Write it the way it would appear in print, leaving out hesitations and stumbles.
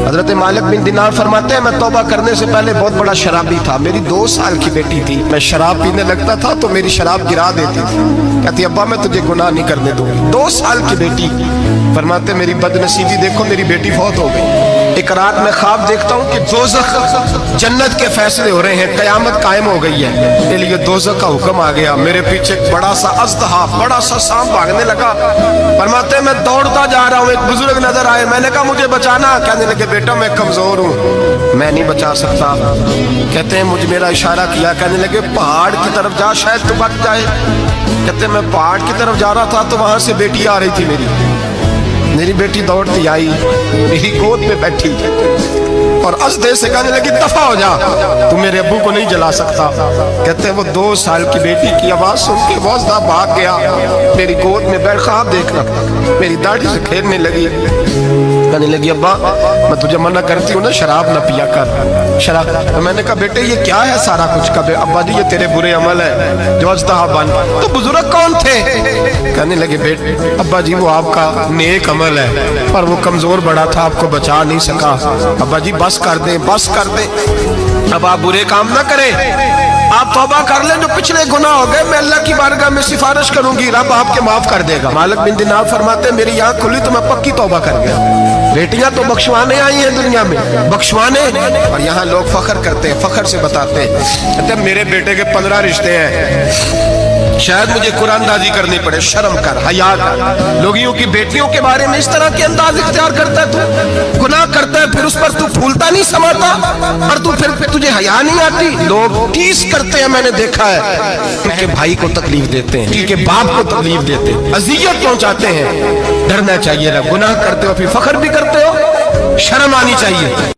حضرت مالک بن دینار فرماتے ہیں میں توبہ کرنے سے پہلے بہت بڑا شرابی تھا، میری 2 سال کی بیٹی تھی، میں شراب پینے لگتا تھا تو میری شراب گرا دیتی تھی، کہتی ابا میں تجھے گناہ نہیں کرنے دوں گی۔ 2 سال کی بیٹی، فرماتے میری بدنصیبی دیکھو میری بیٹی فوت ہو گئی۔ ایک رات میں خواب دیکھتا ہوں کہ دوزخ جنت کے فیصلے ہو رہے ہیں، قیامت قائم ہو گئی ہے، اس لیے دوزخ کا حکم آ گیا۔ میرے پیچھے ایک بڑا سا اژدہا، بڑا سا سانپ بھاگنے لگا، فرماتے ہیں میں دوڑتا جا رہا ہوں، ایک بزرگ نظر آئے، میں نے کہا مجھے بچانا، کہنے لگے بیٹا میں کمزور ہوں، میں نہیں بچا سکتا۔ کہتے ہیں مجھے میرا اشارہ کیا، کہنے لگے پہاڑ کی طرف جا شاید تو بچ جائے۔ کہتے ہیں میں پہاڑ کی طرف جا رہا تھا تو وہاں سے بیٹی آ رہی تھی، میری بیٹی دوڑتی آئی، میری گود میں بیٹھی اور اژدہے سے کہنے لگی دفع ہو جا، تو میرے ابو کو نہیں جلا سکتا۔ کہتے ہیں وہ 2 سال کی بیٹی کی آواز سن کے وہ اژدہا بھاگ گیا، میری گود میں بیٹھ خواب دیکھنا، میری داڑھی سے کھیلنے لگی، کہنے لگی ابا میں تجھے منع کرتی ہوں نا شراب نہ پیا کر شراب۔ میں نے کہا بیٹے یہ کیا ہے سارا کچھ؟ کبھی ابا جی یہ تیرے برے عمل ہے جو اژدہا بن۔ تو بزرگ کون تھے؟ کہنے لگے بیٹے ابا جی وہ آپ کا نیک عمل ہے پر وہ کمزور بڑا تھا، آپ کو بچا نہیں سکا۔ ابا جی بس کر دیں، بس کر دیں، اب آپ برے کام نہ کریں، آپ توبہ کر لیں، جو پچھلے گناہ ہو گئے میں اللہ کی بارگاہ میں سفارش کروں گی، رب آپ کے معاف کر دے گا۔ مالک بن دینار فرماتے ہیں میری آنکھ کھلی تو میں پکی توبہ کر گیا۔ بیٹیاں تو بخشوانے آئی ہیں دنیا میں، بخشوانے، اور یہاں لوگ فخر کرتے ہیں، فخر سے بتاتے ہیں، کہتے ہیں میرے بیٹے کے 15 رشتے ہیں، شاید مجھے قرآن دازی کرنی پڑے، شرم کر، حیا کر۔ لوگیوں کی بیٹیوں کے بارے میں اس طرح کے انداز اختیار کرتا ہے، تو گناہ کرتا ہے پھر اس پر تو پھولتا نہیں سماتا، اور تو پھر تجھے حیا نہیں آتی۔ لوگ ٹیس کرتے ہیں، میں نے دیکھا ہے، ان کے بھائی کو تکلیف دیتے ہیں، ان کے باپ کو تکلیف دیتے ہیں، اذیت پہنچاتے ہیں۔ ڈرنا چاہیے، گناہ کرتے ہو پھر فخر بھی کرتے ہو، شرم آنی چاہیے۔